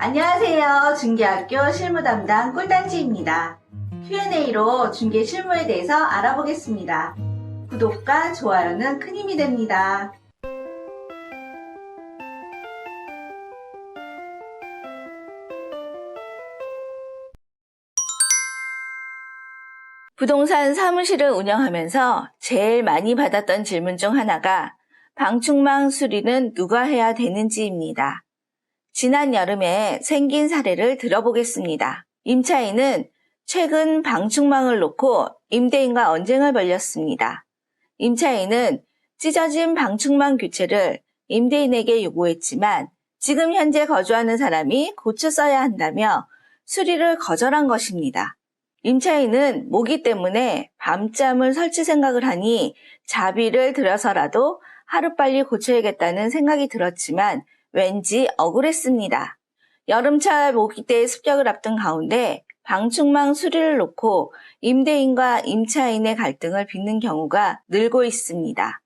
안녕하세요. 중개학교 실무담당 꿀단지입니다. Q&A로 중개 실무에 대해서 알아보겠습니다. 구독과 좋아요는 큰 힘이 됩니다. 부동산 사무실을 운영하면서 제일 많이 받았던 질문 중 하나가 방충망 수리는 누가 해야 되는지입니다. 지난 여름에 생긴 사례를 들어보겠습니다. 임차인은 최근 방충망을 놓고 임대인과 언쟁을 벌였습니다. 임차인은 찢어진 방충망 교체를 임대인에게 요구했지만 지금 현재 거주하는 사람이 고쳐 써야 한다며 수리를 거절한 것입니다. 임차인은 모기 때문에 밤잠을 설치 생각을 하니 자비를 들여서라도 하루빨리 고쳐야겠다는 생각이 들었지만 왠지 억울했습니다. 여름철 모기때의 습격을 앞둔 가운데 방충망 수리를 놓고 임대인과 임차인의 갈등을 빚는 경우가 늘고 있습니다.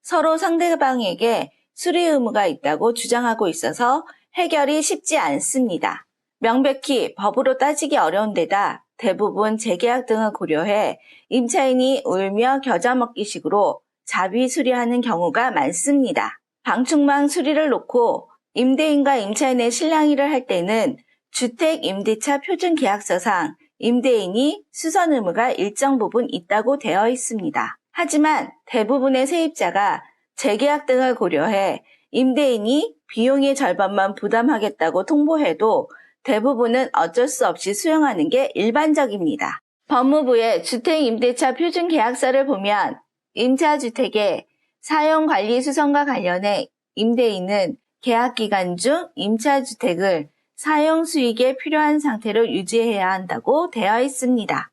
서로 상대방에게 수리 의무가 있다고 주장하고 있어서 해결이 쉽지 않습니다. 명백히 법으로 따지기 어려운 데다 대부분 재계약 등을 고려해 임차인이 울며 겨자 먹기식으로 자비 수리하는 경우가 많습니다. 방충망 수리를 놓고 임대인과 임차인의 실랑이를 할 때는 주택임대차 표준계약서상 임대인이 수선 의무가 일정 부분 있다고 되어 있습니다. 하지만 대부분의 세입자가 재계약 등을 고려해 임대인이 비용의 절반만 부담하겠다고 통보해도 대부분은 어쩔 수 없이 수용하는 게 일반적입니다. 법무부의 주택임대차 표준계약서를 보면 임차주택의 사용관리 수선과 관련해 임대인은 계약기간 중 임차주택을 사용수익에 필요한 상태로 유지해야 한다고 되어 있습니다.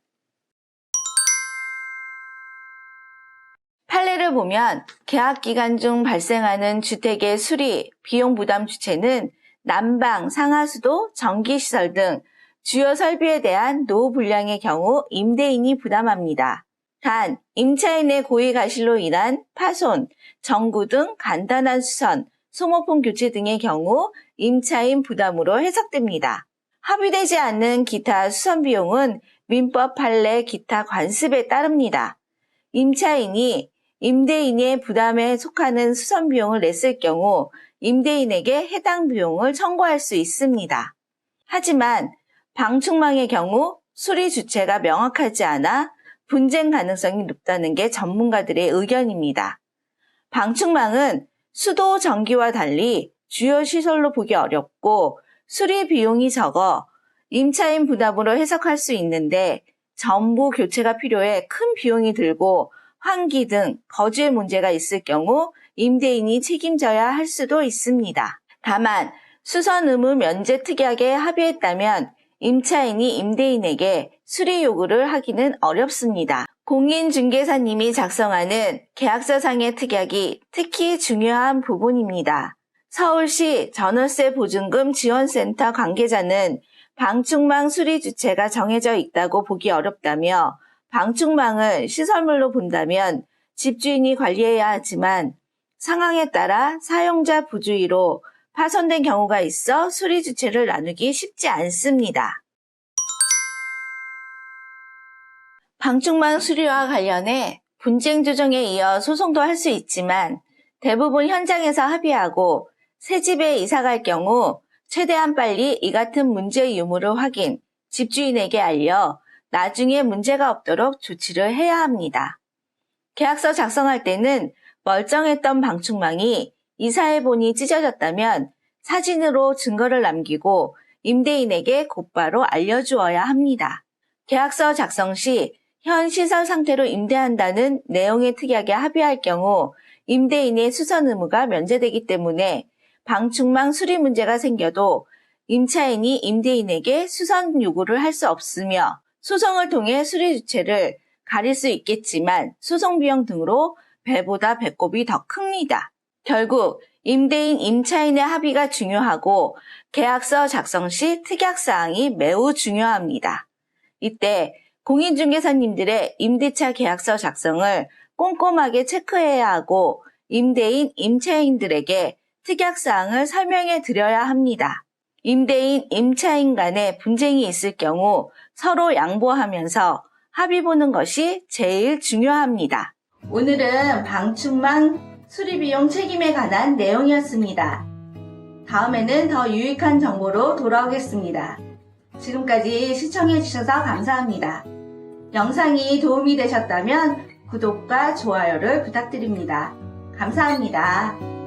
판례를 보면 계약기간 중 발생하는 주택의 수리, 비용 부담 주체는 난방, 상하수도, 전기시설 등 주요 설비에 대한 노후 불량의 경우 임대인이 부담합니다. 단, 임차인의 고의 가실로 인한 파손, 정구 등 간단한 수선, 소모품 교체 등의 경우 임차인 부담으로 해석됩니다. 합의되지 않는 기타 수선 비용은 민법 판례 기타 관습에 따릅니다. 임차인이 임대인의 부담에 속하는 수선 비용을 냈을 경우 임대인에게 해당 비용을 청구할 수 있습니다. 하지만 방충망의 경우 수리 주체가 명확하지 않아 분쟁 가능성이 높다는 게 전문가들의 의견입니다. 방충망은 수도, 전기와 달리 주요 시설로 보기 어렵고 수리 비용이 적어 임차인 부담으로 해석할 수 있는데 전부 교체가 필요해 큰 비용이 들고 환기 등 거주에 문제가 있을 경우 임대인이 책임져야 할 수도 있습니다. 다만 수선 의무 면제 특약에 합의했다면 임차인이 임대인에게 수리 요구를 하기는 어렵습니다. 공인중개사님이 작성하는 계약서상의 특약이 특히 중요한 부분입니다. 서울시 전월세 보증금 지원센터 관계자는 방충망 수리 주체가 정해져 있다고 보기 어렵다며 방충망을 시설물로 본다면 집주인이 관리해야 하지만 상황에 따라 사용자 부주의로 파손된 경우가 있어 수리 주체를 나누기 쉽지 않습니다. 방충망 수리와 관련해 분쟁 조정에 이어 소송도 할 수 있지만 대부분 현장에서 합의하고 새 집에 이사갈 경우 최대한 빨리 이 같은 문제 유무를 확인, 집주인에게 알려 나중에 문제가 없도록 조치를 해야 합니다. 계약서 작성할 때는 멀쩡했던 방충망이 이사해보니 찢어졌다면 사진으로 증거를 남기고 임대인에게 곧바로 알려주어야 합니다. 계약서 작성 시 현 시설 상태로 임대한다는 내용의 특약에 합의할 경우 임대인의 수선 의무가 면제되기 때문에 방충망 수리 문제가 생겨도 임차인이 임대인에게 수선 요구를 할 수 없으며 소송을 통해 수리 주체를 가릴 수 있겠지만 소송 비용 등으로 배보다 배꼽이 더 큽니다. 결국 임대인, 임차인의 합의가 중요하고 계약서 작성 시 특약사항이 매우 중요합니다. 이때 공인중개사님들의 임대차 계약서 작성을 꼼꼼하게 체크해야 하고 임대인, 임차인들에게 특약사항을 설명해 드려야 합니다. 임대인, 임차인 간에 분쟁이 있을 경우 서로 양보하면서 합의 보는 것이 제일 중요합니다. 오늘은 방충망 수리비용 책임에 관한 내용이었습니다. 다음에는 더 유익한 정보로 돌아오겠습니다. 지금까지 시청해주셔서 감사합니다. 영상이 도움이 되셨다면 구독과 좋아요를 부탁드립니다. 감사합니다.